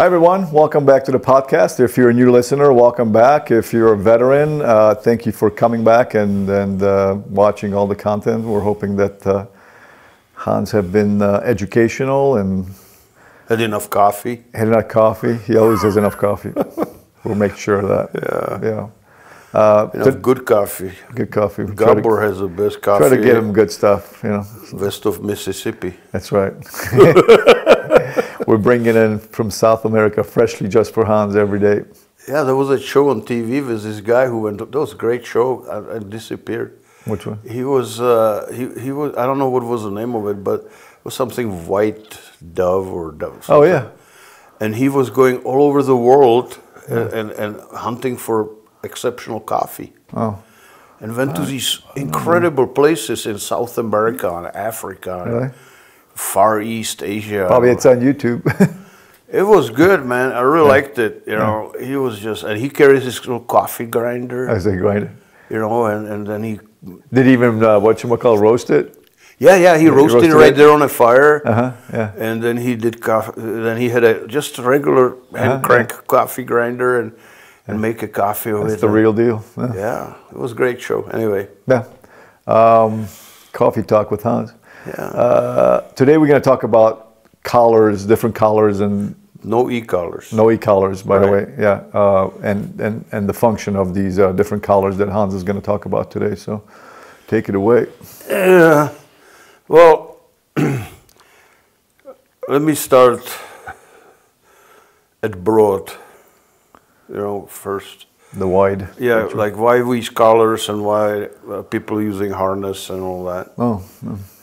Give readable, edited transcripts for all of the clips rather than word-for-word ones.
Hi everyone, welcome back to the podcast. If you're a new listener, welcome back. If you're a veteran, thank you for coming back and watching all the content. We're hoping that Hans have been educational and had enough coffee. Had enough coffee. He always has enough coffee. We'll make sure of that. Good coffee. Good coffee. Gabor has the best coffee. Try to get him good stuff, West of Mississippi. That's right. We're bringing in from South America freshly just for Hans every day. Yeah, there was a show on TV with this guy who went. That was a great show and disappeared. Which one? He was. He was. I don't know what was the name of it, but it was something White Dove or Dove. Something. Oh yeah. And he was going all over the world and hunting for exceptional coffee. Oh. And went to these incredible places in South America and Africa. Really? Far East Asia. Probably it's on YouTube. It was good, man. I really liked it. He was just, and he carries his little coffee grinder. I say grinder. And then he did he even roast it? Yeah. He roasted it right there on a fire. Yeah. And then he did coffee. Then he had just a regular hand crank coffee grinder and make a coffee with it. That's the real deal. Yeah, it was a great show. Anyway. Yeah. Coffee talk with Hans. Yeah. Today we're going to talk about collars, different collars, and no e-collars. No e-collars, by the way. Yeah. And the function of these different collars that Hans is going to talk about today. So, take it away. Yeah. Well, let me start at broad. First. The wide. Yeah, like why we collars and why people using harness and all that. Oh.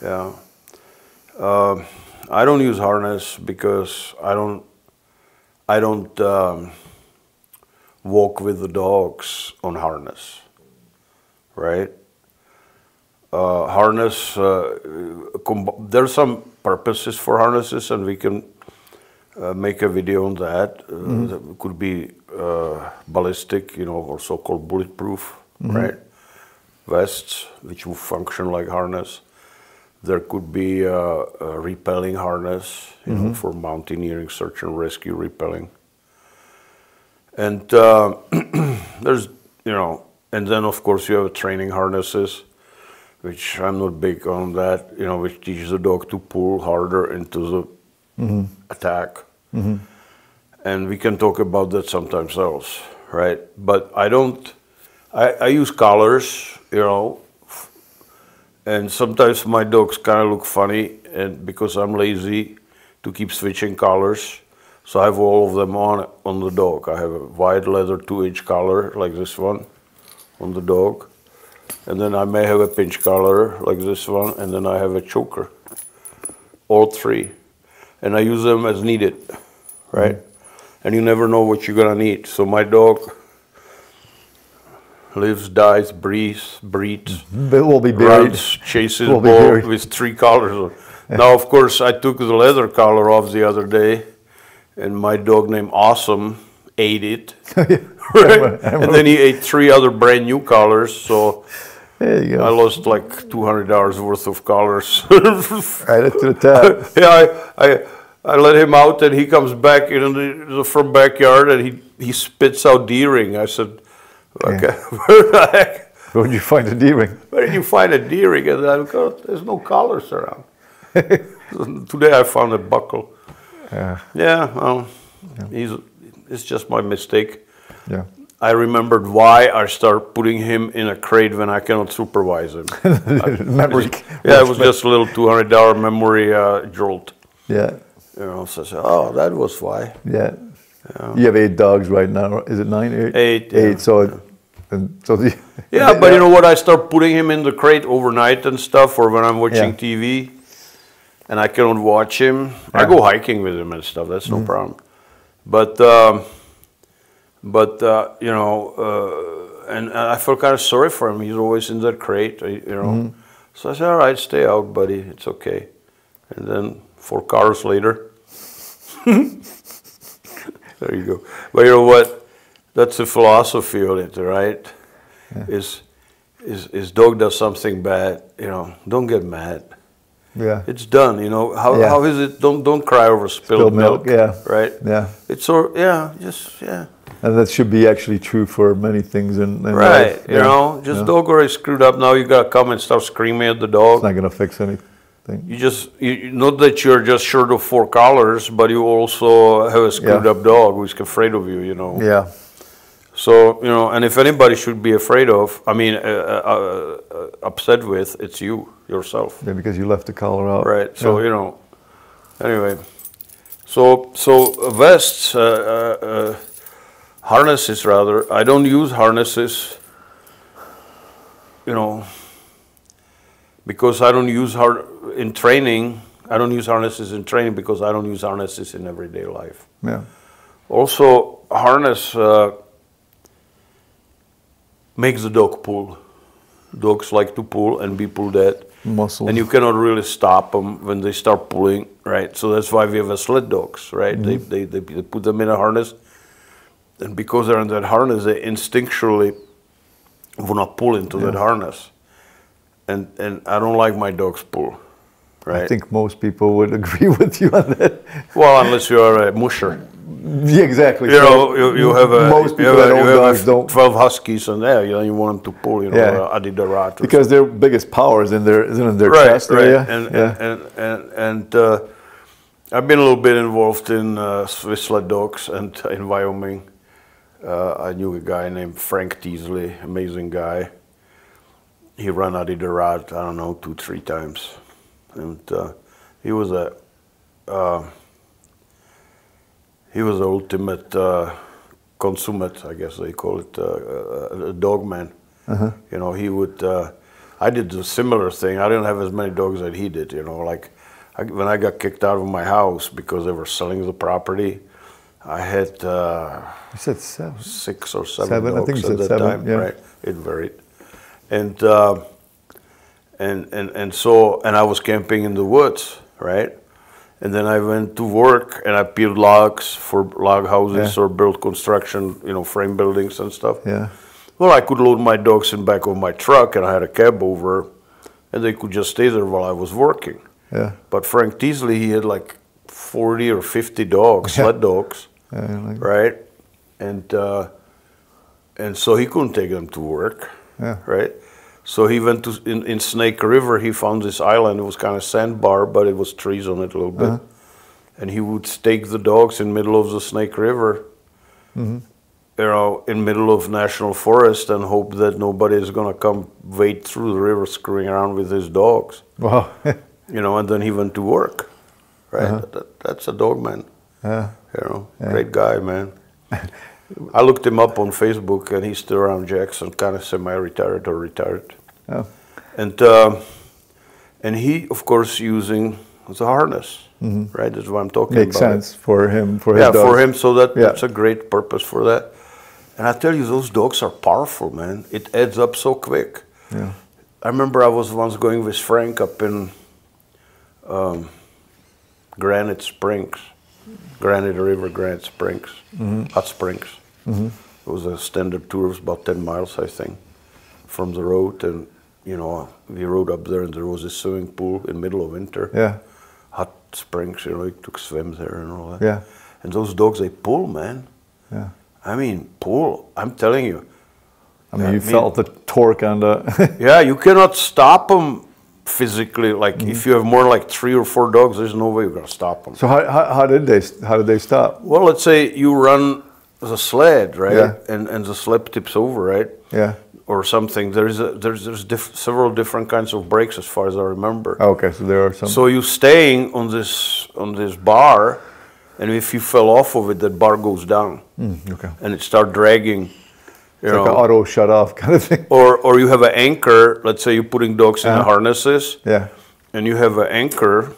Yeah. I don't use harness because I don't walk with the dogs on harness, right? Harness, there's some purposes for harnesses, and we can make a video on that. That could be ballistic, or so-called bulletproof, right? Vests, which will function like harness. There could be a repelling harness, for mountaineering, search and rescue repelling. And there's, and then of course you have training harnesses, which I'm not big on that, which teaches the dog to pull harder into the attack. And we can talk about that sometimes else, right? But I use collars, and sometimes my dogs kind of look funny, and because I'm lazy to keep switching collars, so I have all of them on the dog. I have a wide leather 2-inch collar like this one on the dog, and then I may have a pinch collar like this one, and then I have a choker, all three, and I use them as needed, right? And you never know what you're gonna need. So my dog lives, dies, breathes, will be buried. Runs, chases ball with 3 collars on. Now, of course, I took the leather collar off the other day, and my dog named Awesome ate it. Right? And then he ate 3 other brand new collars. So there you go. I lost like $200 worth of collars. Right to the top. Yeah, I let him out, and he comes back in the front backyard, and he spits out D-ring. I said, okay, where the heck? Where did you find a D-ring? Where did you find a D-ring? And I go, there's no collars around. Today I found a buckle. It's just my mistake. Yeah. I remembered why I started putting him in a crate when I cannot supervise him. Memory. It was just a little $200 memory jolt. Yeah. So I said, oh, that was why. Yeah. You have 8 dogs right now. Is it 9? 8. 8. So, but you know what? I start putting him in the crate overnight and stuff, or when I'm watching TV, and I cannot watch him. I go hiking with him and stuff. That's no problem. But and I felt kind of sorry for him. He's always in that crate, So I said, all right, stay out, buddy. It's okay. And then 4 cars later. There you go. But you know what? That's the philosophy of it, right? Is dog does something bad, don't get mad. Yeah. It's done. You know Yeah. how is it? Don't cry over spilled milk. Yeah. Right. Yeah. It's so just yeah. And that should be actually true for many things in Right. life. You know, just dog already screwed up. Now you gotta come and start screaming at the dog. It's not gonna fix anything. You not that you're just short of 4 collars, but you also have a screwed up dog who's afraid of you. You know. Yeah. So, you know, and if anybody should be afraid of, I mean, upset with, it's yourself. Yeah, because you left the collar out. Right. So, you know, anyway. So vests, harnesses rather. I don't use harnesses, you know, because I don't use in training. I don't use harnesses in training because I don't use harnesses in everyday life. Yeah. Also, harness makes the dog pull. Dogs like to pull and be pulled at. Muscles. And you cannot really stop them when they start pulling, right? So that's why we have a sled dogs, right? Mm-hmm. They put them in a harness, and because they're in that harness, they instinctually want to pull into that harness. And I don't like my dogs pull, right? I think most people would agree with you on that. Well, unless you are a musher. Yeah, exactly. You know, you have a most people that own dogs don't. 12 huskies and there, you want them to pull, you know, Adidarat. Because their biggest power is in their chest area. And I've been a little bit involved in Swiss sled dogs, and in Wyoming, I knew a guy named Frank Teasley, amazing guy. He ran Adidarat, I don't know, 2-3 times, and he was the ultimate consummate, I guess they call it, a dog man. You know, he would. I did a similar thing. I didn't have as many dogs as he did. You know, like when I got kicked out of my house because they were selling the property, I had You said 7. 6 or 7 dogs I think you said at that 7. time. Yeah. Right, it varied, and so I was camping in the woods, right. And then I went to work and I peeled logs for log houses or built construction, you know, frame buildings and stuff. Yeah. Well, I could load my dogs in back of my truck and I had a cab over and they could just stay there while I was working. Yeah. But Frank Teasley, he had like 40 or 50 dogs, sled dogs, right? And so he couldn't take them to work, right? So he went to, in Snake River, he found this island. It was kind of sandbar, but it was trees on it a little bit. And he would stake the dogs in middle of the Snake River, you know, in middle of national forest and hope that nobody is going to come wade through the river screwing around with his dogs. Wow. You know, and then he went to work, right? That's a dog man. Yeah. You know, great guy, man. I looked him up on Facebook, and he's still around Jackson, kind of semi-retired or retired. Oh. And he, of course, using the harness, right? That's what I'm talking about. Makes sense for him, for his dogs. Yeah, for him, so that's a great purpose for that. And I tell you, those dogs are powerful, man. It adds up so quick. Yeah. I remember I was once going with Frank up in Granite Springs. Granite River, Granite Springs, Hot Springs. It was a standard tour, it was about 10 miles, I think, from the road. And, you know, we rode up there and there was a swimming pool in the middle of winter. Yeah. Hot Springs, you know, you took swims there and all that. Yeah. And those dogs, they pull, man. Yeah. I mean, pull, I'm telling you. I mean, you felt the torque on the... Yeah, you cannot stop them physically. Like if you have more like 3 or 4 dogs, there's no way you're gonna stop them. So how did they stop? Well, let's say you run the sled, right? Yeah. And the sled tips over, right? Yeah. Or something. There's several different kinds of brakes as far as I remember. Okay, so there are some. So you staying on this bar, and if you fell off of it, that bar goes down. Okay. And it start dragging. It's like an auto shut off kind of thing. Or you have an anchor. Let's say you're putting dogs in the harnesses. Yeah. And you have an anchor.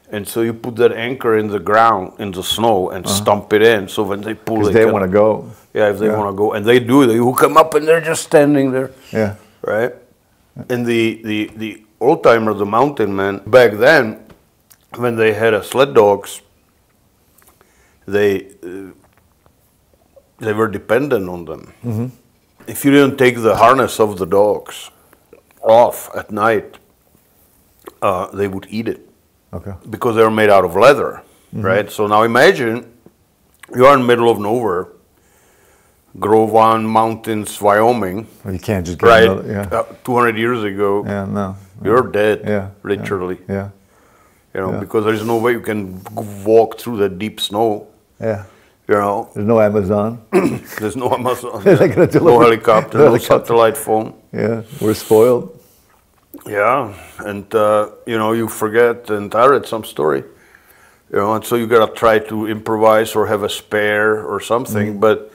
And so you put that anchor in the ground, in the snow, and stomp it in. So when they pull, they want to go. Yeah, if they want to go, and they do, they hook them up, and they're just standing there. Yeah. Right. And the old timer, the mountain man, back then, when they had a sled dogs, they were dependent on them. If you didn't take the harness of the dogs off at night, they would eat it Okay. because they're made out of leather, right? So now imagine you're in the middle of nowhere, Grovan Mountains, Wyoming, Well, you can't just get right? another, yeah. 200 years ago, Yeah, no. you're dead, Yeah, literally. Yeah. You know, yeah. because there is no way you can walk through the deep snow. Yeah. You know, There's no Amazon. there's no Amazon, They're not gonna no deliver- helicopter, no helicopter. satellite phone. Yeah. We're spoiled. Yeah, and you know, you forget, and I read some story, you know, and so you gotta try to improvise or have a spare or something. But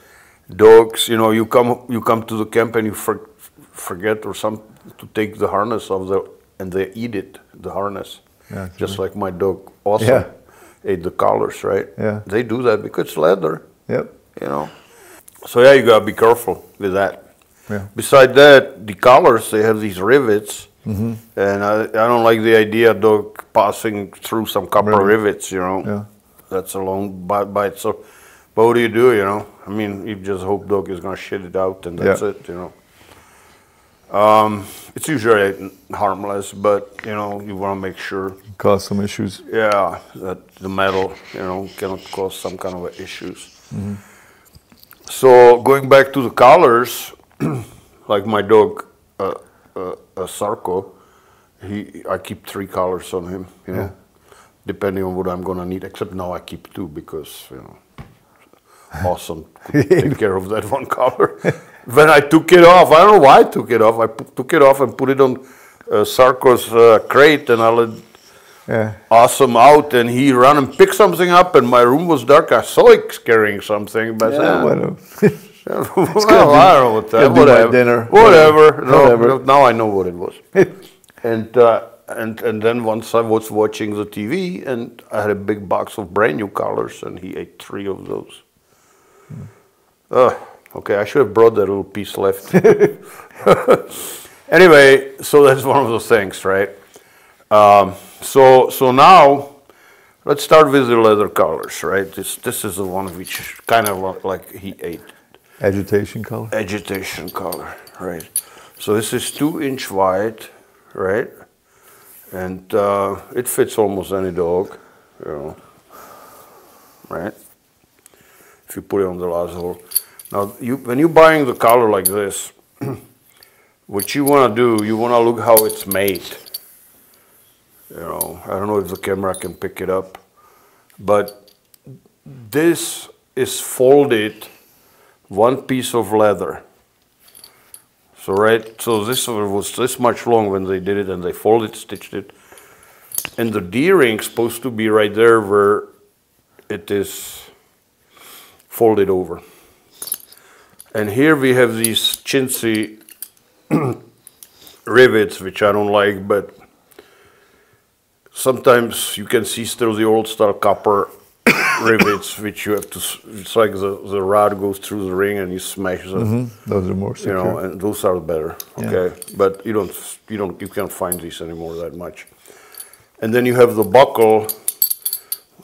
dogs, you know, you come to the camp and you forget or some to take the harness of and they eat it, the harness, Yeah, just like my dog also Yeah. ate the collars, right? Yeah. They do that because it's leather, Yep. you know. So yeah, you gotta be careful with that. Yeah. Beside that, the collars, they have these rivets, and I don't like the idea dog passing through some copper rivets, you know. Yeah. That's a long bite. So, but what do, you know? I mean, you just hope dog is gonna shit it out, and that's Yeah. it, you know. It's usually harmless, but you know, you want to make sure, Cause some issues. yeah, that the metal, you know, cannot cause some kind of issues. So going back to the collars, like my dog, Sarko, I keep 3 collars on him, you know, depending on what I'm gonna need. Except now I keep 2 because, you know, awesome to take care of that one collar. When I took it off, I don't know why I took it off. I took it off and put it on Sarko's crate, and I let Yeah. Awesome out, and he ran and picked something up, and my room was dark. I saw it carrying something, but Yeah, whatever. well, I don't know what that. gonna do my Whatever. dinner. Whatever. No, Whatever. no, now I know what it was. and then once I was watching the TV, and I had a big box of brand new collars, and he ate 3 of those. Okay, I should have brought that little piece left. Anyway, so that's one of those things, right? So now, let's start with the leather collars, right? This is the one which kind of like he ate. Agitation color. Agitation collar, right? So this is 2-inch wide, right? And it fits almost any dog, you know, right? If you put it on the last hole. Now, when you're buying the collar like this, what you want to do, you want to look how it's made. You know, I don't know if the camera can pick it up, but this is folded, one piece of leather. So so this was this much long when they did it, and they folded, stitched it, and the D-ring's supposed to be right there where it is folded over. And here we have these chintzy rivets, which I don't like, but sometimes you can see still the old style copper rivets, which you have to, it's like the rod goes through the ring and you smash them. Those are more secure. You know, and those are better, okay? But you can't find these anymore that much. And then you have the buckle,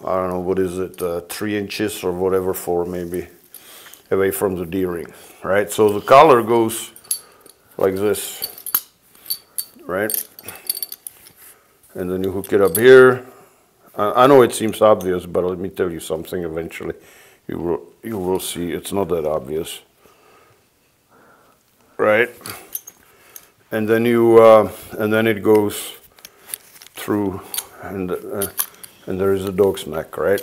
I don't know, what is it, 3 inches or whatever for maybe, away from the D-ring, right? So the collar goes like this, right? And then you hook it up here. I know it seems obvious, but let me tell you something eventually. You will see it's not that obvious, right? And then and then it goes through, and there is a dog's neck, right?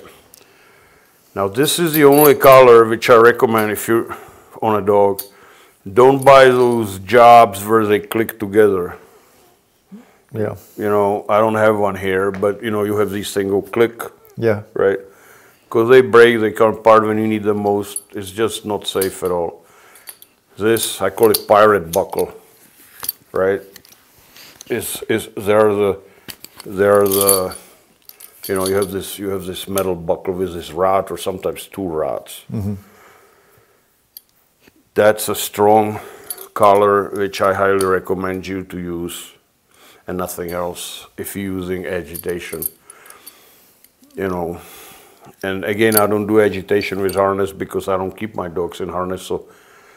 Now this is the only collar which I recommend if you're on a dog. Don't buy those jobs where they click together. Yeah. You know, I don't have one here, but you know, you have these things go click, Yeah. right? Because they break, they come apart when you need them most. It's just not safe at all. This, I call it pirate buckle, right? They're the you know, you have this metal buckle with this rod, or sometimes 2 rods. That's a strong collar which I highly recommend you to use, and nothing else if you're using agitation. You know, and again, I don't do agitation with harness because I don't keep my dogs in harness, so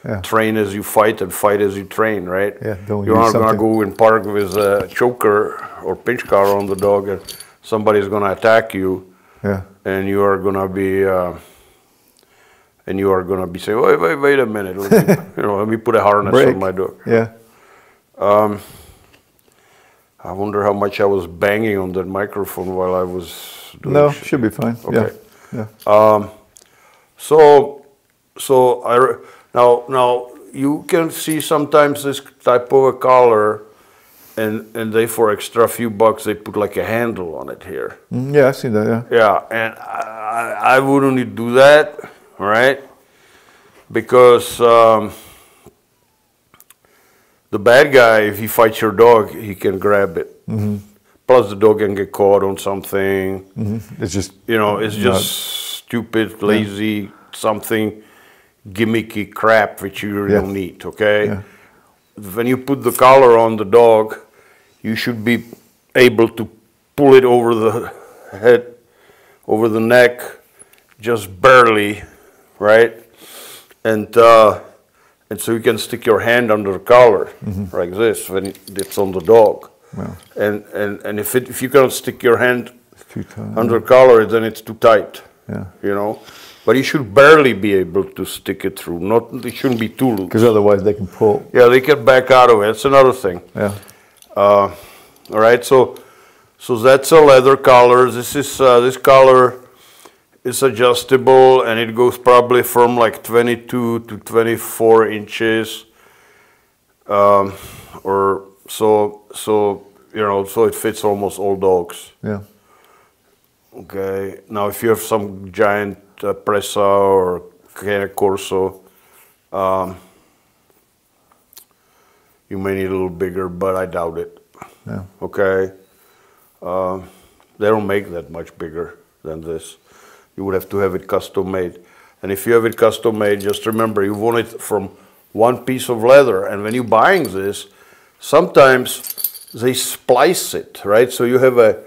Yeah. train as you fight and fight as you train, right? Yeah, don't You're use not gonna something. go in park with a choker or pinch collar on the dog, and somebody's gonna attack you, Yeah. and you are gonna be saying, wait a minute, let me put a harness Break. on my dog. Yeah. I wonder how much I was banging on that microphone while I was doing No, shit. should be fine. Okay. Yeah. Yeah. So now you can see sometimes this type of a collar, and they for extra few bucks they put like a handle on it here. Yeah, I've seen that. Yeah. Yeah, and I wouldn't do that, all right? Because the bad guy, if he fights your dog, he can grab it. Plus, the dog can get caught on something. It's just It's just stupid, lazy, something gimmicky crap which you really don't need, okay? Yeah. When you put the collar on the dog, you should be able to pull it over the head, over the neck, just barely, right? And so you can stick your hand under the collar like this when it's on the dog. Wow. And if you cannot stick your hand Too tight. under the collar, then it's too tight. Yeah. But you should barely be able to stick it through. It shouldn't be too loose. Because otherwise they can pull. Yeah, they can back out of it. That's another thing. Yeah. All right, so that's a leather collar. This collar is adjustable, and it goes probably from like 22 to 24 inches, or so it fits almost all dogs. Yeah. Okay. Now, if you have some giant Presa or Cane Corso, you may need a little bigger, but I doubt it. Yeah. Okay. They don't make that much bigger than this. You would have to have it custom made. And if you have it custom made, just remember you want it from one piece of leather. And when you're buying this, sometimes they splice it, right? So you have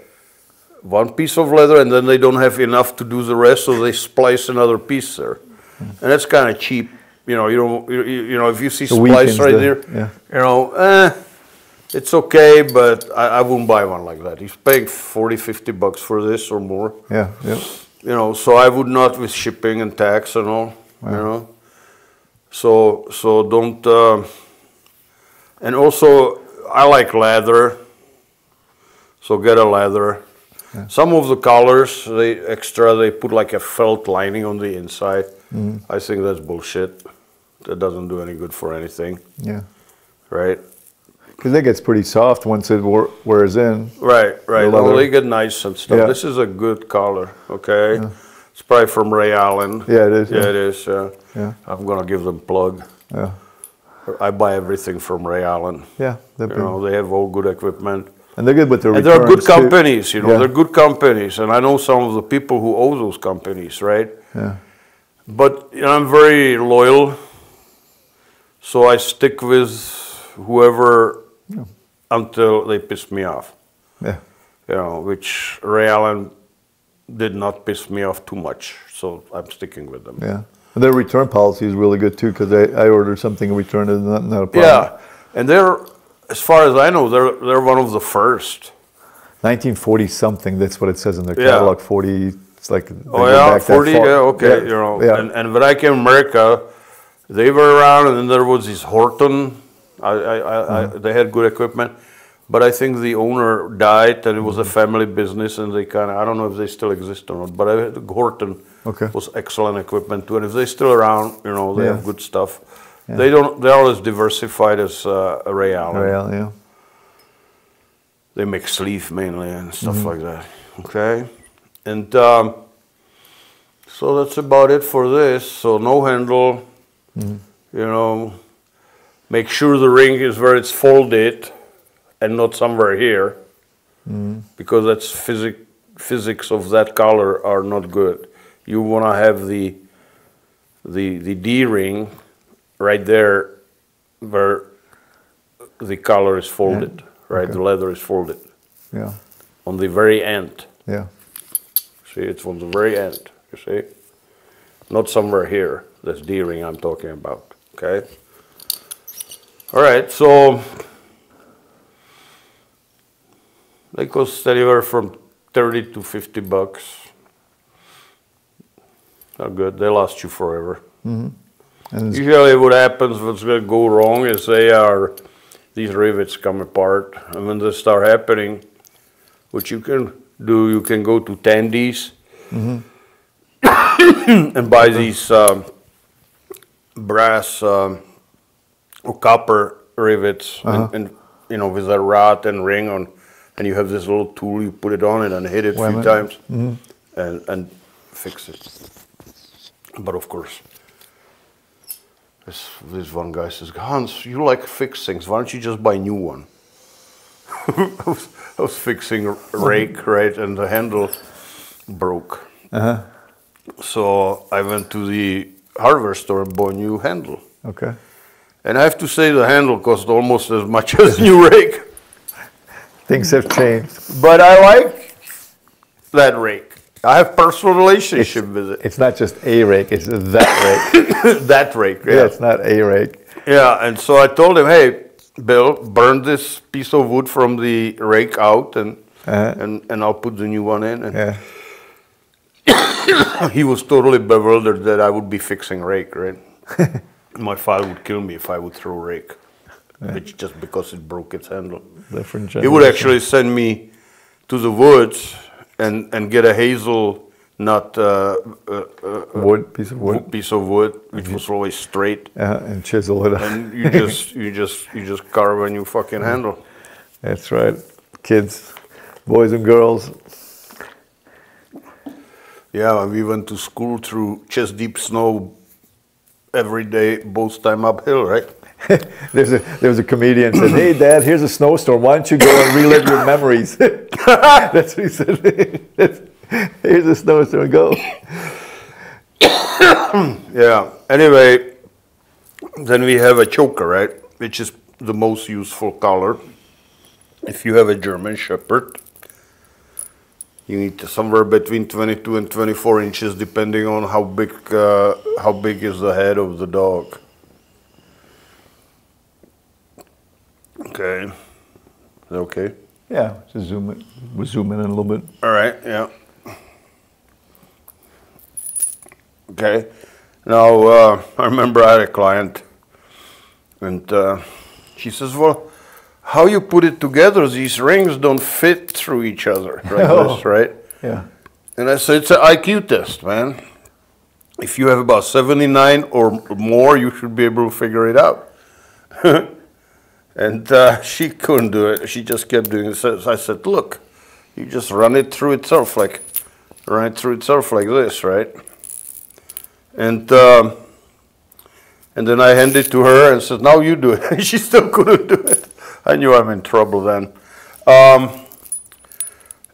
one piece of leather, and then they don't have enough to do the rest, so they splice another piece there, and that's kind of cheap. You don't. If you see splice right there, it's okay, but I wouldn't buy one like that. He's paying $40-50 for this or more. Yeah. Yeah. So I would not with shipping and tax and all. Wow. So don't. And also, I like leather, so get a leather. Yeah. Some of the collars, they put like a felt lining on the inside. I think that's bullshit. That doesn't do any good for anything. Yeah. Right? Because it gets pretty soft once it wears in. Right. Well, they get nice and stuff. Yeah. This is a good collar, okay? Yeah. It's probably from Ray Allen. Yeah, it is. Yeah, it is. Yeah. I'm going to give them a plug. Yeah. I buy everything from Ray Allen. Yeah. They have all good equipment. And they're good with their returns. And they're good companies, they're good companies. And I know some of the people who own those companies, right? Yeah. But I'm very loyal, so I stick with whoever until they piss me off. Yeah. Which Ray Allen did not piss me off too much, so I'm sticking with them. Yeah. And their return policy is really good too, because I ordered something and returned it, and not a problem. Yeah, and as far as I know, they're one of the first. 1940 something. That's what it says in their catalog. 40. It's like. Oh yeah, 40. Yeah, okay. Yeah. And when I came to America, they were around, and then there was this Horton. They had good equipment, but I think the owner died, and it was a family business, and they I don't know if they still exist or not. But Horton was excellent equipment too, and if they're still around, they have good stuff. Yeah. They're always diversified as Ray Allen. Ray Allen, yeah. They make sleeve mainly and stuff like that. Okay, and so that's about it for this. So no handle. Make sure the ring is where it's folded, and not somewhere here, because that's physics of that collar are not good. You want to have the D ring right there where the collar is folded, right? Okay. The leather is folded. Yeah. On the very end. Yeah. See, it's on the very end, you see? Not somewhere here. That's D ring I'm talking about. Okay. All right, so they cost anywhere from 30 to 50 bucks. Not good. They last you forever. Mm-hmm. And usually what happens, what's going to go wrong is these rivets come apart. And when this start happening, what you can do, you can go to Tandy's and buy these brass or copper rivets and you know, with a rod and ring on, and you have this little tool, you put it on it and hit it a few times and fix it. But of course, this one guy says, Hans, you like fix things, why don't you just buy a new one? I was fixing a rake, right, and the handle broke. So I went to the hardware store and bought a new handle. okay. And I have to say the handle cost almost as much as the new rake. Things have changed. But I like that rake. I have personal relationship with it. It's not just a rake, it's that rake. That rake, yeah. Yeah, it's not a rake. Yeah, and so I told him, hey, Bill, burn this piece of wood from the rake out and I'll put the new one in. And he was totally bewildered that I would be fixing rake, right? My father would kill me if I would throw rake, which just because it broke its handle. Different He would actually send me to the woods and get a hazelnut piece of wood, which was always straight, and chisel it. and you just carve a new fucking handle. That's right, kids, boys and girls. Yeah, we went to school through chest deep snow every day, both time uphill, right? There was a comedian said, "Hey, Dad, here's a snowstorm. Why don't you go and relive your memories?" That's what he said. Here's a snowstorm. Go. Yeah. Anyway, then we have a choker, right, which is the most useful collar. If you have a German Shepherd, you need somewhere between 22 and 24 inches, depending on how big is the head of the dog. Okay. Is that okay? Yeah, just zoom it. We'll zoom in a little bit. All right. Yeah. Okay. Now I remember I had a client, and she says, "Well, how you put it together? These rings don't fit through each other, like this, right?" Yeah. And I said, "It's an IQ test, man. If you have about 79 or more, you should be able to figure it out." And she couldn't do it. She just kept doing it. So I said, "Look, you just run it through itself like this, right?" And then I handed it to her and said, "Now you do it." And she still couldn't do it. I knew I'm in trouble then.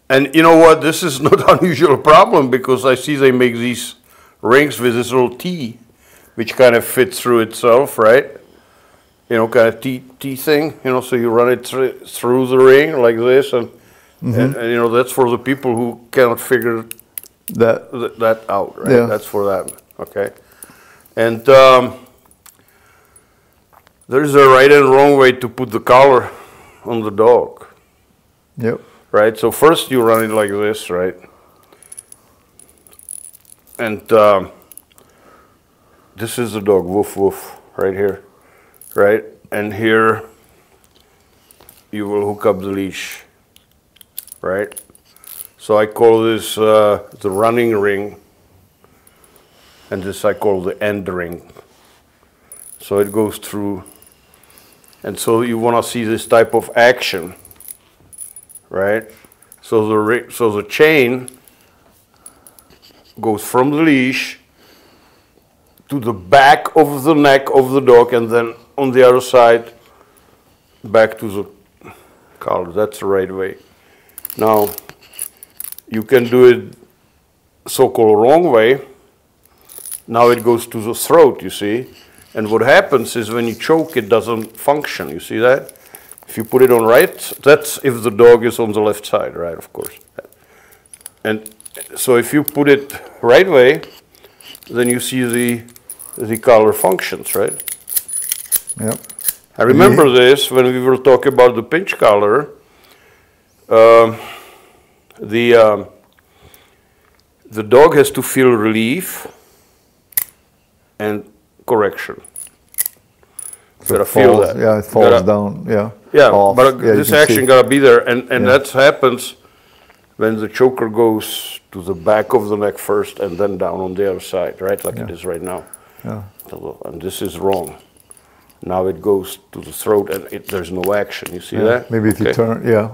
And you know what? This is not an unusual problem because I see they make these rings with this little T, which kind of fits through itself, right? You know, kind of T thing. You know, so you run it through the ring like this, and you know that's for the people who cannot figure that out, right? Yeah. That's for that. Okay. And there's a right and wrong way to put the collar on the dog. Yep. Right? So first you run it like this, right? And this is the dog, woof woof, right here. Right? And here you will hook up the leash. Right? So I call this the running ring. And this I call the end ring. So it goes through. And so you want to see this type of action, right? So the chain goes from the leash to the back of the neck of the dog, and then on the other side, back to the collar. That's the right way. Now, you can do it so-called wrong way. Now it goes to the throat, you see. And what happens is when you choke, it doesn't function. You see that? If you put it on right, that's if the dog is on the left side, right, of course. And so if you put it right way, then you see the collar functions, right? Yep. I remember this when we were talking about the pinch collar. The dog has to feel relief and correction. So Gotta it feel falls, that. yeah, it falls down, yeah. Yeah, off. but Yeah, you this can action see. gotta be there, and that happens when the choker goes to the back of the neck first and then down on the other side, right? Like it is right now. Yeah. And this is wrong. Now it goes to the throat and there's no action. You see that? Maybe if you Okay. turn, yeah.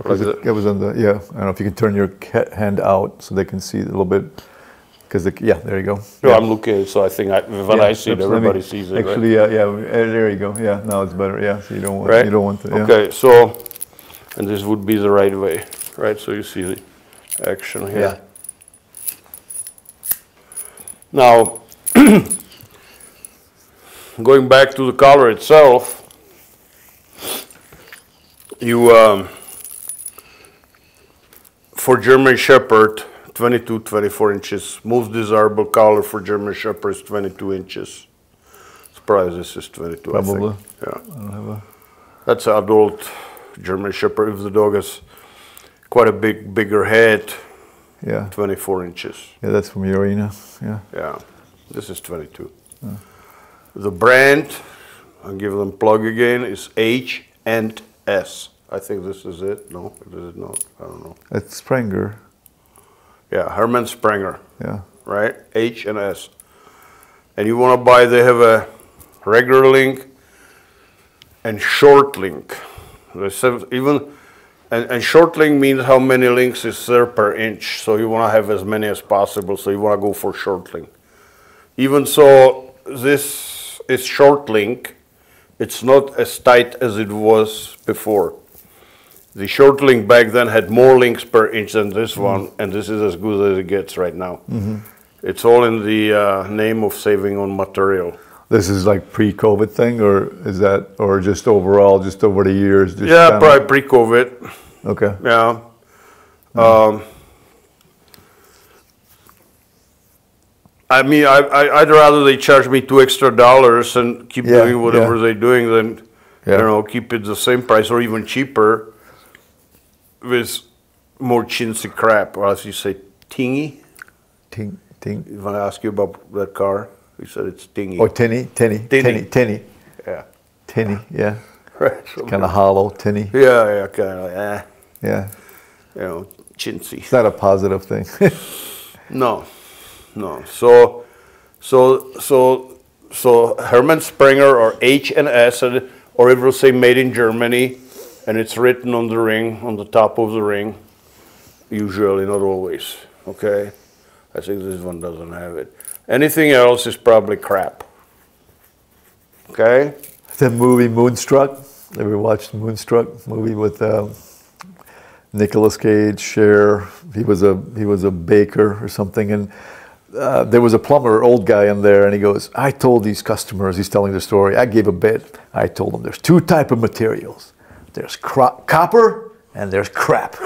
Like It was on the, yeah, I don't know if you can turn your hand out so they can see a little bit. Because, yeah, there you go. No, yeah. I'm looking, so I think when I see it, everybody sees it, Actually, right? there you go. Yeah, now it's better. Yeah, so you don't want, Right? you don't want to, yeah. Okay, so, and this would be the right way, right? So you see the action here. Yeah. Now, going back to the collar itself, you, for German Shepherd, 22, 24 inches. Most desirable collar for German Shepherd is 22 inches. Surprised this is 22, Probably. I think. Yeah. That's an adult German Shepherd. If the dog has quite a bigger head, Yeah. 24 inches. Yeah, that's from Urina. Yeah. Yeah, this is 22. The brand, I'll give them plug again, is H&S. I think this is it. No, it is not. I don't know. It's Sprenger. Yeah, Hermann Sprenger, Yeah. right? H&S. And you want to buy, they have a regular link and short link. And short link means how many links is there per inch. So you want to have as many as possible. So you want to go for short link. Even so, this is short link. It's not as tight as it was before. The short link back then had more links per inch than this one, and this is as good as it gets right now. It's all in the name of saving on material. This is like pre-COVID thing, or is that, or just overall, just over the years? Just Yeah, kinda- probably pre-COVID. Okay. Yeah. I mean, I'd rather they charge me $2 extra and keep Yeah, doing whatever yeah. they're doing than, Yeah. you know, keep it the same price or even cheaper with more chintzy crap, or as you say, tingy. Ting. If I ask you about that car, you said it's tingy. Oh, tinny. Yeah. Tinny, yeah. Right. Kind of hollow, tinny. Yeah, kind of, Yeah. you know, chintzy. It's not a positive thing. No. So Hermann Sprenger or H&S, or it will say made in Germany, and it's written on the ring, on the top of the ring. Usually, not always. Okay, I think this one doesn't have it. Anything else is probably crap. Okay. The movie Moonstruck. Ever watched Moonstruck movie with Nicolas Cage, Cher? He was a baker or something, and there was a plumber, old guy in there, and he goes, "I told these customers." He's telling the story. I gave a bit. I told them there's two type of materials. There's copper and there's crap.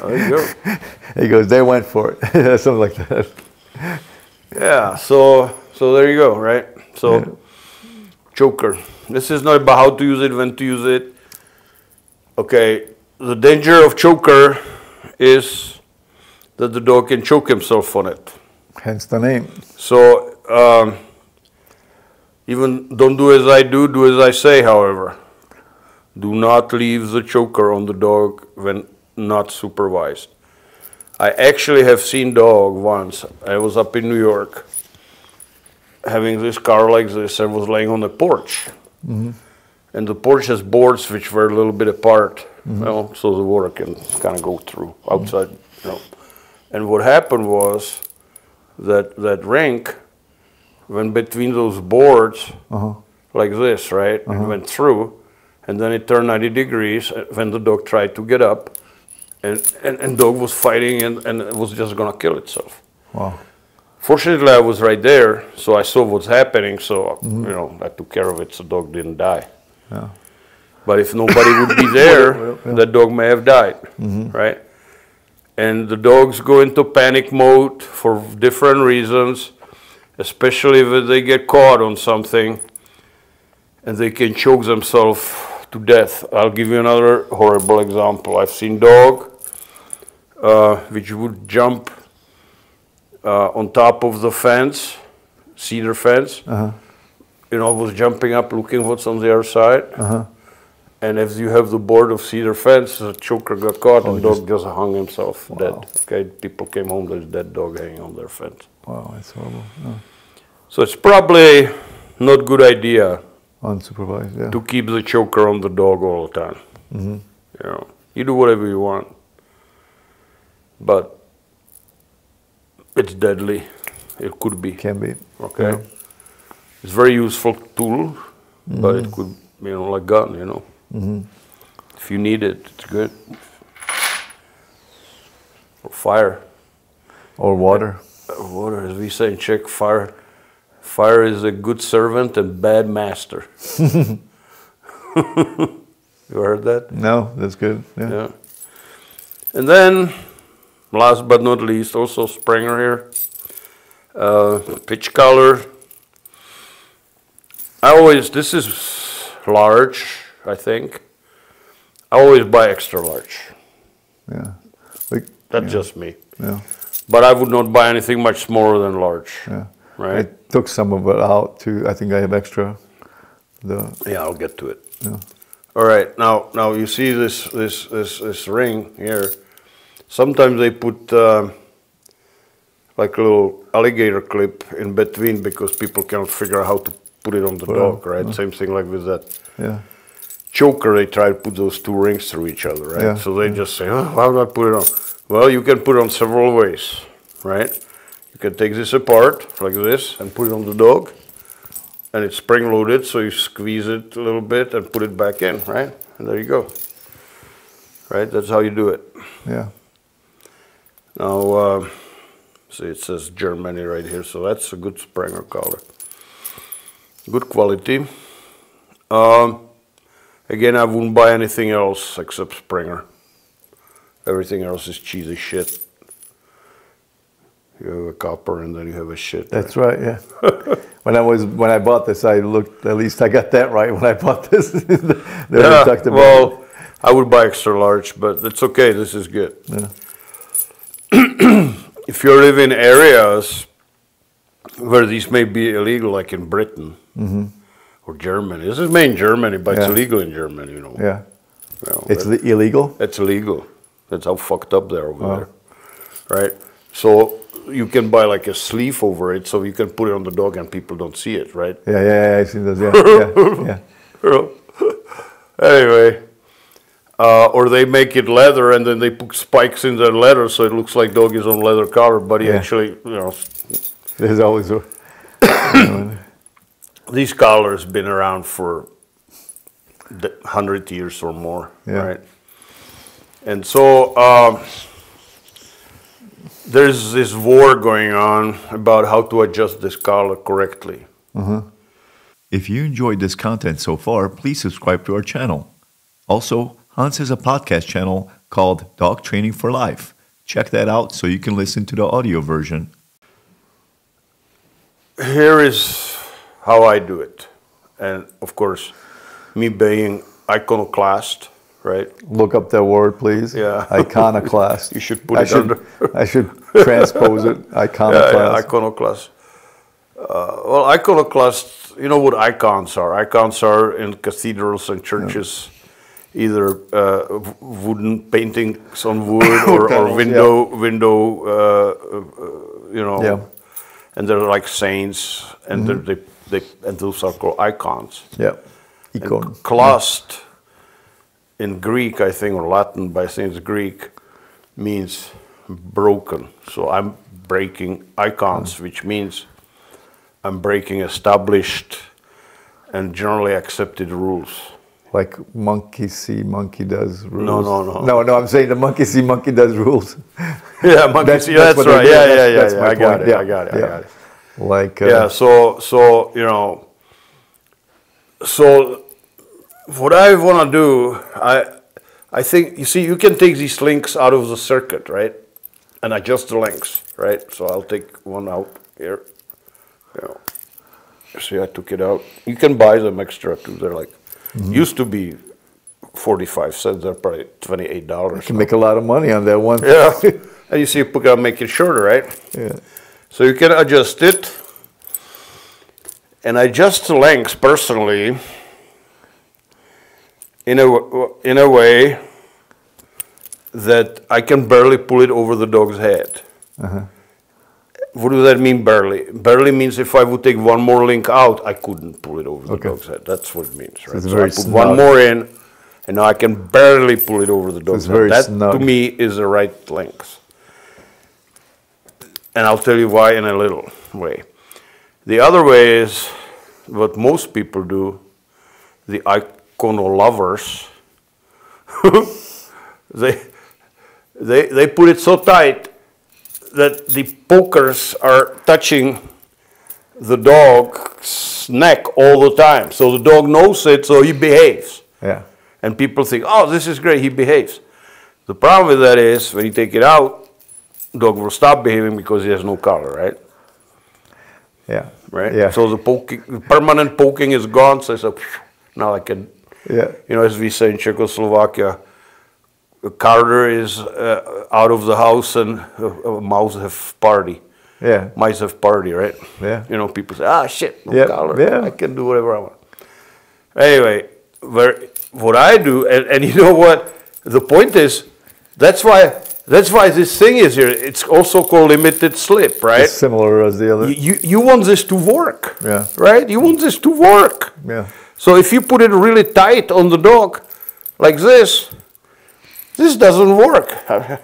There you go. He goes, they went for it, something like that. Yeah. So there you go. Right. So. Yeah. Choker. This is not about how to use it, when to use it. Okay, the danger of choker is that the dog can choke himself on it. Hence the name. So even don't do as I do as I say, however. Do not leave the choker on the dog when not supervised. I actually have seen dog once. I was up in New York having this car like this. I was laying on the porch. And the porch has boards which were a little bit apart, you know, so the water can kind of go through outside, you know. And what happened was that rink went between those boards like this, right? It went through, and then it turned 90 degrees when the dog tried to get up, and dog was fighting and it was just gonna kill itself. Wow. Fortunately, I was right there, so I saw what's happening, so, you know, I took care of it so the dog didn't die. Yeah. But if nobody would be there, that dog may have died, right? And the dogs go into panic mode for different reasons, especially if they get caught on something. and they can choke themselves to death. I'll give you another horrible example. I've seen dog which would jump on top of the fence, cedar fence. Was jumping up, looking what's on the other side. And if you have the board of cedar fence, the choker got caught and dog just hung himself dead. Okay, people came home, there's dead dog hanging on their fence. Wow, that's horrible. Oh. So it's probably not good idea Unsupervised, yeah. to keep the choker on the dog all the time. You do whatever you want, but it's deadly. It could be. Can be. Okay. Yeah. It's a very useful tool, but it could, like gun, If you need it, it's good. Or fire. Or water. Water, as we say in Czech, fire is a good servant and bad master. You heard that? No, that's good. Yeah. And then, last but not least, also Springer here. Pitch collar. This is large, I think. I always buy extra large. Yeah. That's just me. Yeah. But I would not buy anything much smaller than large. Yeah. Right? I took some of it out too. I think I have extra. Yeah, I'll get to it. Yeah. All right, now you see this ring here. Sometimes they put like a little alligator clip in between because people cannot figure out how to put it on the dog, right? Same thing like with that choker. They try to put those two rings through each other, right? So they just say, "Oh, how do I put it on?" Well, you can put it on several ways, right? You can take this apart like this and put it on the dog. And it's spring-loaded, so you squeeze it a little bit and put it back in, right? And there you go. Right? That's how you do it. Yeah. Now, see, it says Germany right here, so that's a good Springer collar. Good quality. Again, I wouldn't buy anything else except Springer. Everything else is cheesy shit. You have a copper and then you have a shit. That's right, yeah. When I bought this, I looked, at least I got that right when I bought this. Well, I would buy extra large, but it's okay, this is good. Yeah. If you live in areas where these may be illegal, like in Britain or Germany. This is made in Germany, but it's illegal in Germany, Yeah. Well, it's illegal? It's illegal. That's how fucked up they're over there. Right? So you can buy like a sleeve over it, so you can put it on the dog and people don't see it, right? Yeah, I see those, yeah. Anyway, or they make it leather and then they put spikes in the leather so it looks like dog is on leather collar, but he actually, There's always a... These collars been around for 100 years or more, right? And so there's this war going on about how to adjust this collar correctly. If you enjoyed this content so far, please subscribe to our channel. Also, Hans has a podcast channel called Dog Training for Life. Check that out so you can listen to the audio version. Here is how I do it. And of course, me being iconoclast, right? Look up that word, please. Yeah. Iconoclast. You should put it under. I should transpose it. Iconoclast. Yeah, iconoclast. Well, iconoclast, you know what icons are? Icons are in cathedrals and churches, either wooden paintings on wood or window, and they're like saints, and and those are called icons. Yeah. Icon. Klast in Greek, I think, or Latin, but I think it's Greek, means broken. So I'm breaking icons, which means I'm breaking established and generally accepted rules. Like monkey see, monkey does rules. No. No, I'm saying the monkey see, monkey does rules. Yeah, monkey see, that's right. Yeah. I got it. Like So what I want to do, I think, you see, you can take these links out of the circuit, right? And adjust the links, right? So I'll take one out here. See, I took it out. You can buy them extra too. They're like, used to be 45 cents. They're probably $28. You can make a lot of money on that one. Yeah. And you see, you gotta make it shorter, right? Yeah. So you can adjust it. And I adjust the lengths personally in a way that I can barely pull it over the dog's head. What does that mean, barely? Barely means if I would take one more link out, I couldn't pull it over the dog's head. That's what it means, right? it's So very I put snug. one more in, and now I can barely pull it over the dog's head. very That, snug. to me, is the right length. And I'll tell you why in a little way. The other way is what most people do, the icono lovers. They put it so tight that the pokers are touching the dog's neck all the time. So the dog knows it, so he behaves. Yeah. And people think, oh, this is great, he behaves. The problem with that is, when you take it out, dog will stop behaving because he has no collar, right? Yeah. Right? Yeah. So the poking, the permanent poking is gone, so I said, now I can, Yeah. you know, as we say in Czechoslovakia, a carter is out of the house and a mouse have party. Yeah. Mice have party, right? Yeah. You know, people say, ah, shit, no Yeah, collar. yeah. I can do whatever I want. Anyway, what I do, and you know what? The point is, that's why this thing is here. It's also called limited slip, right? It's similar as the other. You want this to work, Yeah. right? You want this to work. Yeah. So if you put it really tight on the dog, like this doesn't work. I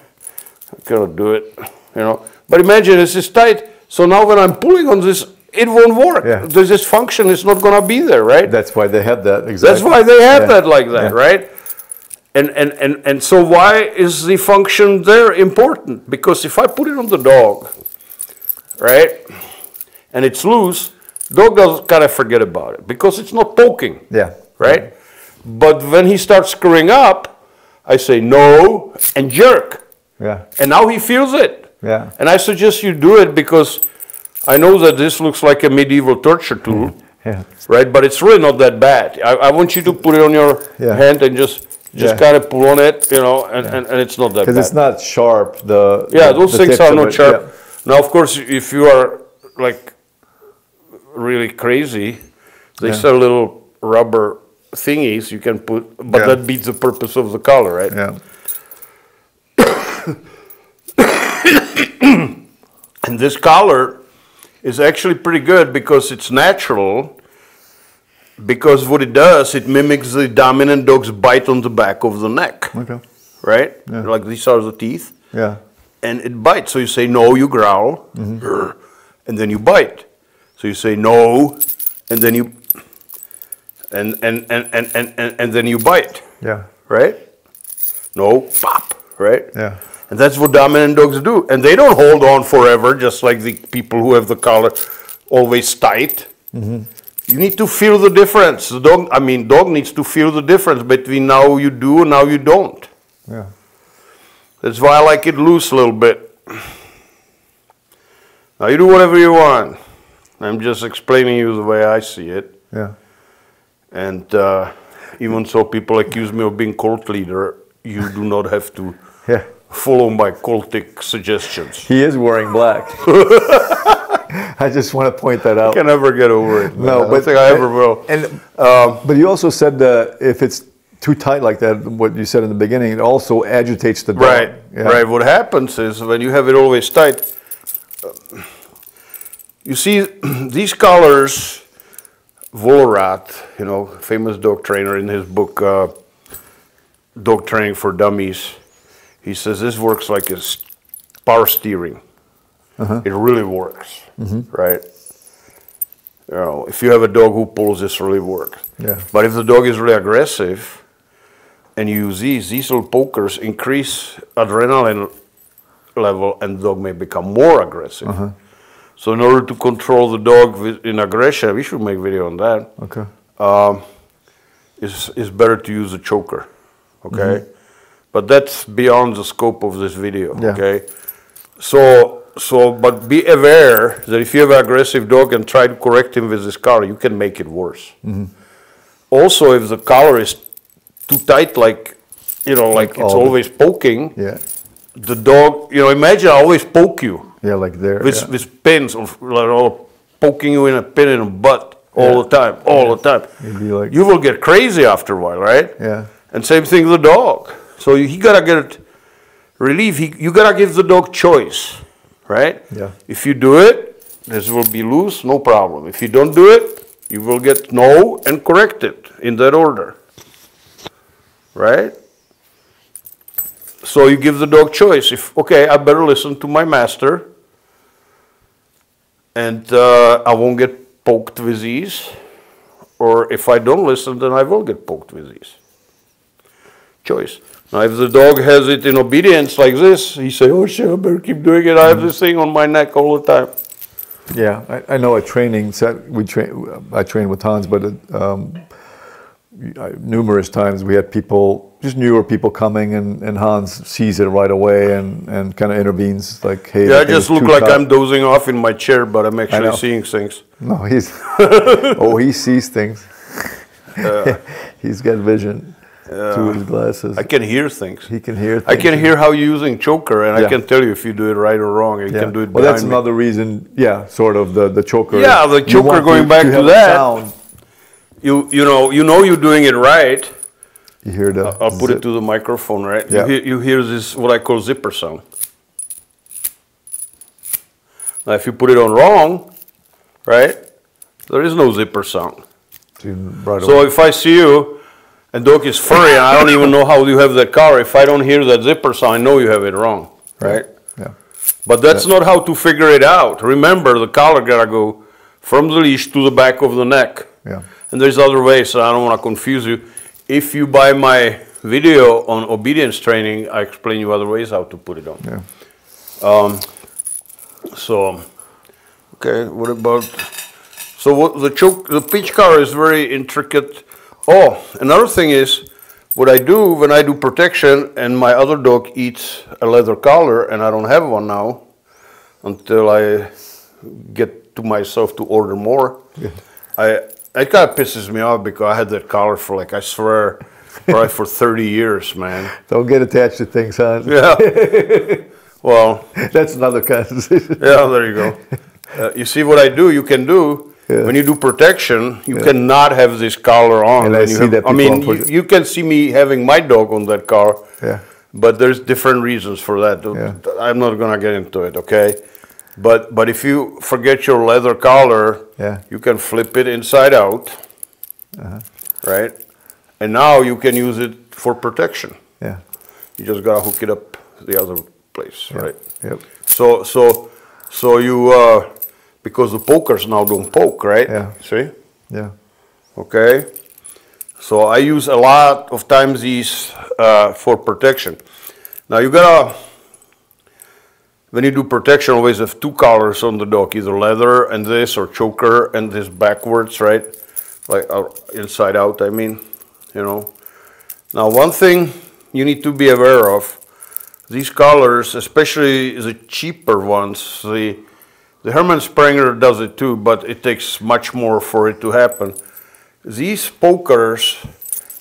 cannot do it, you know. But imagine this is tight, so now when I'm pulling on this, it won't work. Yeah. This function is not gonna be there, right? That's why they had that. Exactly. That's why they have Yeah. that like that, Yeah. right? And so why is the function there important? Because if I put it on the dog, right, and it's loose, dog does kind of forget about it because it's not poking, Yeah. right? But when he starts screwing up, I say no and jerk, Yeah. and now he feels it. Yeah. And I suggest you do it because I know that this looks like a medieval torture tool, Yeah. right? But it's really not that bad. I want you to put it on your Yeah. hand and just Yeah. kind of pull on it, you know, and it's not that bad. Because it's not sharp. Yeah, those the things tips are of not it, sharp. yeah. Now, of course, if you are like really crazy, they Yeah. sell little rubber thingies you can put, but Yeah. that beats the purpose of the collar, right? Yeah. And this collar is actually pretty good because it's natural. Because what it does, it mimics the dominant dog's bite on the back of the neck, Okay. right? Like these are the teeth, Yeah. and it bites. So you say no, you growl, "Grr," and then you bite. So you say no, and then you and then you bite, Yeah. right? No, pop, right? Yeah. And that's what dominant dogs do. And they don't hold on forever, just like the people who have the collar always tight. You need to feel the difference. The dog needs to feel the difference between now you do and now you don't. Yeah. That's why I like it loose a little bit. Now you do whatever you want. I'm just explaining you the way I see it. Yeah. And even so people accuse me of being cult leader, you do not have to Yeah. follow my cultic suggestions. He is wearing black. I just want to point that I out. can never get over it. No, I don't but think I ever will. And but you also said that if it's too tight like that, what you said in the beginning, it also agitates the dog. Right, Yeah. right. What happens is when you have it always tight, you see these collars, Vollrath, you know, famous dog trainer in his book, Dog Training for Dummies, he says this works like a power steering. It really works, right? You know, if you have a dog who pulls, this really works. Yeah. But if the dog is really aggressive, and you use these little pokers increase adrenaline level, and the dog may become more aggressive. So in order to control the dog in aggression, we should make a video on that. Okay. It's better to use a choker, okay? But that's beyond the scope of this video, Yeah. okay? So but be aware that if you have an aggressive dog and try to correct him with this collar, you can make it worse. Also, if the collar is too tight, like it's always poking, Yeah. the dog, imagine I always poke you Yeah, like there. with pins, or poking you in a pin in the butt all the time, You'd be like, You will get crazy after a while, right? yeah. And same thing with the dog. So he gotta get relief. You gotta give the dog choice, right? Yeah. If you do it, this will be loose, no problem. If you don't do it, you will get no and correct it in that order, right? So you give the dog choice. Okay, I better listen to my master, and I won't get poked with these. Or if I don't listen, then I will get poked with these. Choice. Now, if the dog has it in obedience like this, he say, "Oh shit, I better keep doing it. I have this thing on my neck all the time." Yeah, I know at training, I train with Hans, but numerous times we had people, just newer people coming, and Hans sees it right away and kind of intervenes, like, hey. Yeah, I just look like I'm dozing off in my chair, but I'm actually seeing things. No, he sees things. He's got vision through his glasses. I can hear things. He can hear things. I can hear how you're using choker, and I can tell you if you do it right or wrong. You can do it well, that's behind me. another reason, sort of the choker. Yeah, the choker, going back to that. Sound. You know you're doing it right. You hear the. I'll put it to the microphone, right? Yeah. You hear this, what I call zipper sound. Now, if you put it on wrong, right, there is no zipper sound. So if I see you, and dog is furry, and I don't even know how you have that collar, if I don't hear that zipper sound, I know you have it wrong, right? Yeah. But that's not how to figure it out. Remember, the collar gotta go from the leash to the back of the neck. Yeah. And there's other ways, so I don't want to confuse you. If you buy my video on obedience training, I explain you other ways how to put it on. Yeah. Okay, what about, the pitch collar is very intricate. Oh, another thing is, what I do when I do protection and my other dog eats a leather collar and I don't have one now, until I get to myself to order more, it kind of pisses me off because I had that collar for, like, I swear, probably for 30 years, man. Don't get attached to things, Hans. Yeah. Well. That's another conversation. Yeah, there you go. You see what I do, you can do. Yeah. When you do protection, you cannot have this collar on. And you can see me having my dog on that collar. Yeah. But there's different reasons for that. Yeah. I'm not gonna get into it, okay? But if you forget your leather collar, you can flip it inside out, right? And now you can use it for protection. Yeah. You just gotta hook it up the other place, right? Yep. So you because the pokers now don't poke, right? Yeah. See? Yeah. Okay. So I use a lot of times these for protection. Now you gotta, when you do protection, always have two collars on the dog, either leather and this, or choker and this backwards, right? Like inside out, I mean, Now one thing you need to be aware of, these collars, especially the cheaper ones, the Hermann Sprenger does it too, but it takes much more for it to happen. These pokers,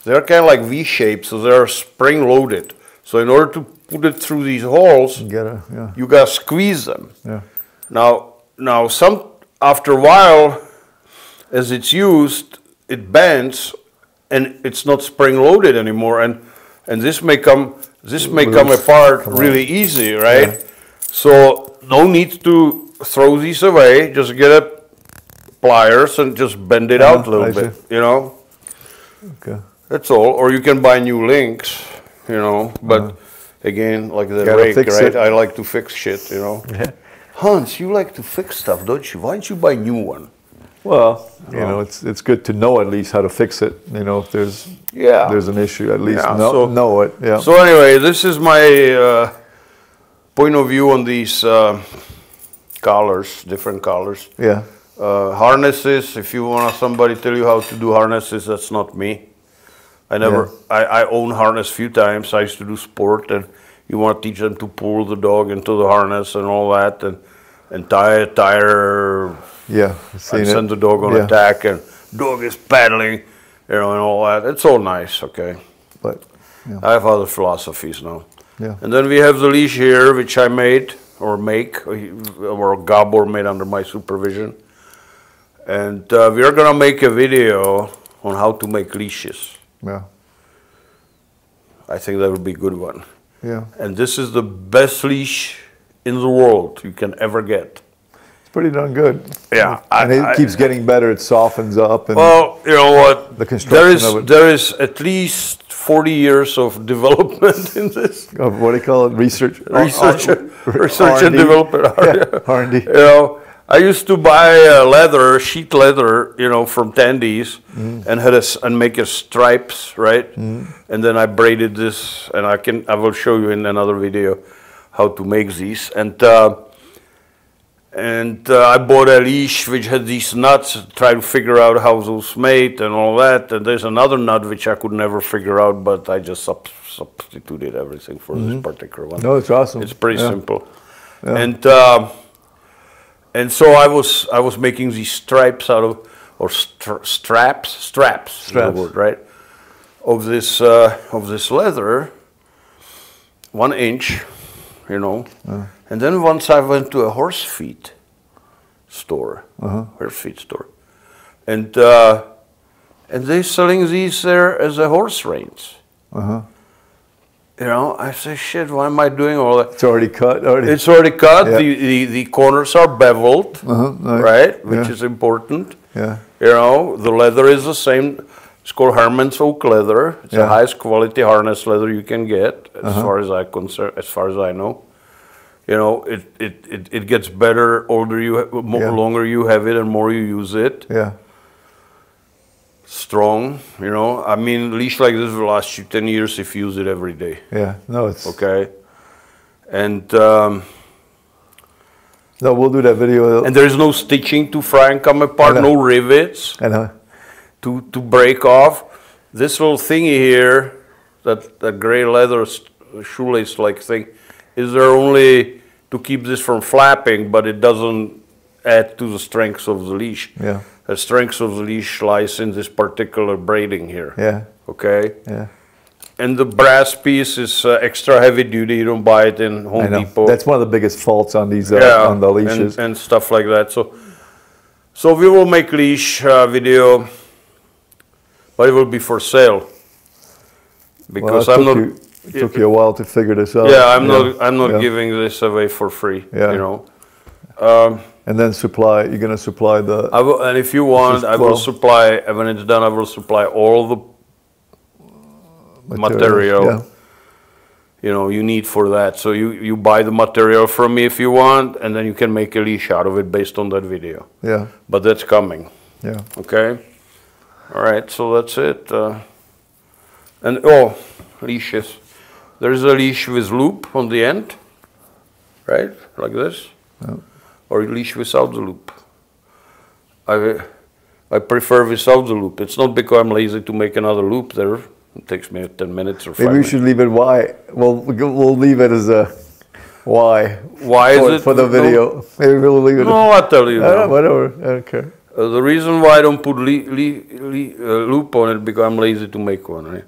they're kind of like V-shaped, so they're spring-loaded. So in order to put it through these holes, you gotta squeeze them. Yeah. Now after a while, as it's used, it bends, and it's not spring-loaded anymore, and this may come apart really easy, right? Yeah. So no need to throw these away, just get a pliers and just bend it out a little bit, Okay. That's all. Or you can buy new links, but again, like the rake, right? I like to fix shit, Yeah. Hans, you like to fix stuff, don't you? Why don't you buy a new one? Well, it's good to know at least how to fix it. If there's an issue, at least know it. Yeah. So anyway, this is my point of view on these collars, different collars. Yeah. Harnesses, if you want somebody tell you how to do harnesses, that's not me. I own harness few times. I used to do sport, and you want to teach them to pull the dog into the harness and all that, and tie a tire, Yeah, and seen send the it. dog on Yeah. attack, and dog is paddling, you know, and all that. It's all nice, okay. But yeah, I have other philosophies now. yeah, And then we have the leash here, which I made or make, or Gabor made under my supervision. And we are gonna make a video on how to make leashes. yeah, I think that would be a good one. yeah. And this is the best leash in the world you can ever get. It's pretty darn good. Yeah, And it keeps getting better. It softens up. And Well, you know what? The construction of it. There is at least 40 years of development in this. what do you call it? Research Research and R&D. development. Yeah, R&D. You know, I used to buy leather, sheet leather, you know, from Tandy's, and and make a stripes, right? And then I braided this, and I will show you in another video how to make these. And I bought a leash which had these nuts, try to figure out how those made and all that. And there's another nut which I could never figure out, but I just substituted everything for this particular one. No, it's awesome. It's pretty Yeah. simple. And so I was making these stripes out of, or straps is the word, right? Of this leather, 1 inch, you know. And then once I went to a horse feed store, and they selling these there as a horse reins. You know, I say, shit, why am I doing all that? It's already cut. It's already cut. Yeah. The corners are beveled, right? Which Yeah. is important. Yeah. You know, the leather is the same. It's called Herman's oak leather. It's the Yeah. highest quality harness leather you can get, as far as I know. You know, it gets better older longer you have it and more you use it. Yeah. Strong, you know. I mean, leash like this will last you 10 years if you use it every day. Yeah. No, it's Okay. And no. We'll do that video. and there is no stitching to fry and come apart, I know. no rivets And to break off. This little thingy here, that gray leather shoelace-like thing, is there only to keep this from flapping, but it doesn't add to the strength of the leash. Yeah. The strength of the leash lies in this particular braiding here. Yeah. Okay? Yeah. And the brass piece is extra heavy duty. You don't buy it in I Home know. Depot. That's one of the biggest faults on these on the leashes. and stuff like that. So we will make leash video, but it will be for sale because Well, I'm not. it took you a while to figure this out. Yeah, I'm not Yeah. giving this away for free. Yeah. You know. And then you're going to supply the. I will, and if you want, I will supply. When it's done, I will supply all the material. Yeah. You know, you need for that. So you buy the material from me if you want, and then you can make a leash out of it based on that video. Yeah. But that's coming. Yeah. Okay. All right. So that's it. And leashes. There's a leash with loop on the end, right? Like this. Yeah. Or a leash without the loop. I prefer without the loop. It's not because I'm lazy to make another loop there. It takes me 10 minutes or 5 Maybe we minutes. should leave it why. We'll leave it as a why. Why is it? For the video? Maybe we'll leave it. No, I'll tell you. now. Whatever. I don't care. The reason why I don't put loop on it because I'm lazy to make one. Right?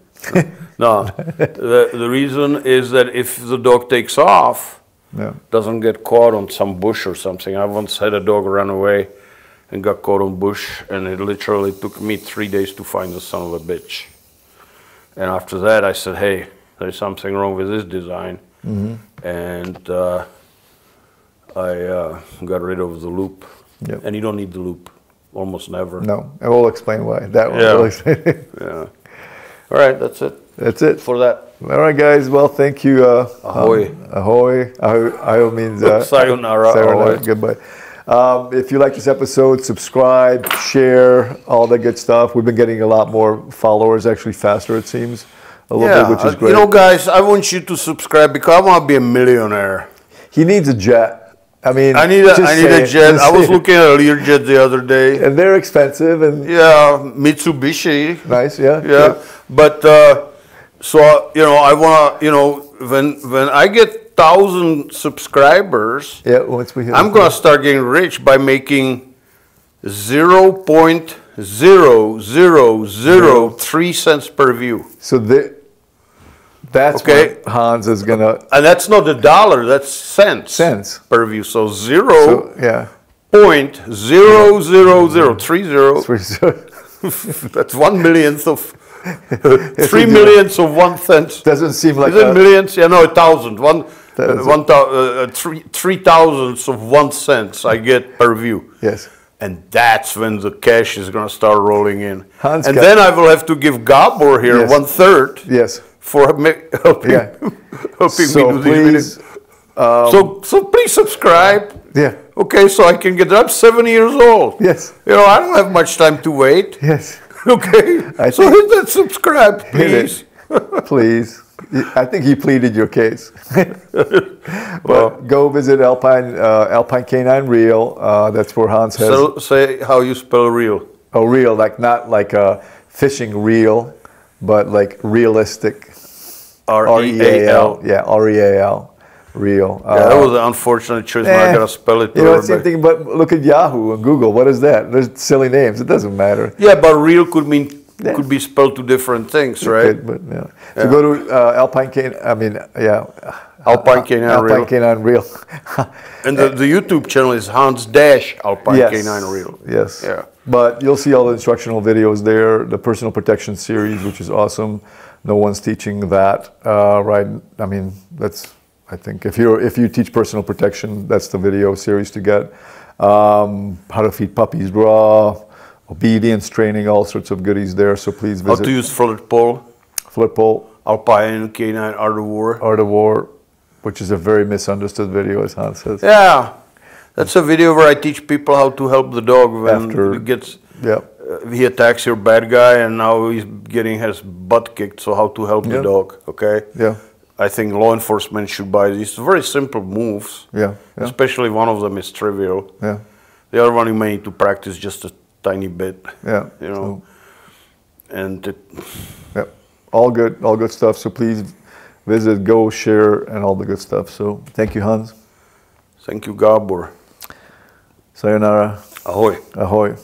No, the reason is that if the dog takes off, Yeah. doesn't get caught on some bush or something. I once had a dog run away and got caught on bush, and it literally took me 3 days to find the son of a bitch. And after that, I said, hey, there's something wrong with this design. And I got rid of the loop. Yep. And you don't need the loop, almost never. No, and we'll explain why. That one. Yeah. We'll explain it. Yeah. All right, that's it That's it. for that. All right, guys. Well, thank you. Ahoy. Ahoy. Ahoy means Sayonara. Ahoy. Goodbye. If you like this episode, subscribe, share, all that good stuff. We've been getting a lot more followers, actually faster it seems, a little bit, which is great. You know, guys, I want you to subscribe because I want to be a millionaire. He needs a jet. I mean, I need a jet. I was looking at a Learjet the other day. and they're expensive and Yeah, Mitsubishi. nice. Yeah. Yeah, but so you know, I wanna, you know, when I get 1,000 subscribers, Yeah, once we hit I'm gonna start getting rich by making 0.0003 cents per view. So that's Okay. what Hans is gonna. And that's not a dollar, that's cents. Cents. Per view. So So, yeah. 0.00030. That's 1 millionth of 3 millionths of 1 cent. Doesn't seem like Is it a- millions? Yeah, no, 1,000. Thousand. 3 thousandths of 1 cent I get per view. Yes. And that's when the cash is going to start rolling in. Hans and got- then I will have to give Gabor here Yes. 1/3 Yes. for helping, Yeah. helping So me do these please, videos. So please subscribe. yeah. Okay, so I can get. I'm 7 years old. Yes. You know, I don't have much time to wait. Yes. Okay. I So think- hit that subscribe, Hit please. it. Please. I think he pleaded your case. But go visit Alpine Canine Reel. That's where Hans has. So say how you spell real. A reel, like not like a fishing reel, but like realistic. R-E-A-L. Yeah, R-E-A-L. Reel. Yeah, that was an unfortunate choice. Now I gotta spell it. You know, to it's the same everybody. thing, but look at Yahoo and Google. What is that? There's silly names. It doesn't matter. Yeah, but real could mean Yeah. could be spelled to different things, right? Okay, but yeah. So go to Alpine Canine. I mean, yeah. Alpine Canine Alpine Reel. Canine Reel. And the YouTube channel is Hans Alpine Yes. Canine Reel. Yes. Yeah. But you'll see all the instructional videos there. The personal protection series, which is awesome. No one's teaching that, right? I mean, that's. I think if you teach personal protection, that's the video series to get. How to feed puppies raw, obedience training, all sorts of goodies there. So please How visit to use flooded pole, Flipple Alpine Canine Art of War. Art of War, which is a very misunderstood video, as Hans says. Yeah, that's a video where I teach people how to help the dog when After- he gets. Yeah. He attacks your bad guy, and now he's getting his butt kicked. So how to help Yeah. the dog? Okay. Yeah. I think law enforcement should buy these very simple moves. Yeah. Yeah. Especially one of them is trivial. Yeah. The other one you may need to practice just a tiny bit. Yeah. You know. And it, Yeah. All good stuff. So please visit, go, share, and all the good stuff. So thank you, Hans. thank you, Gabor. Sayonara. Ahoy. Ahoy.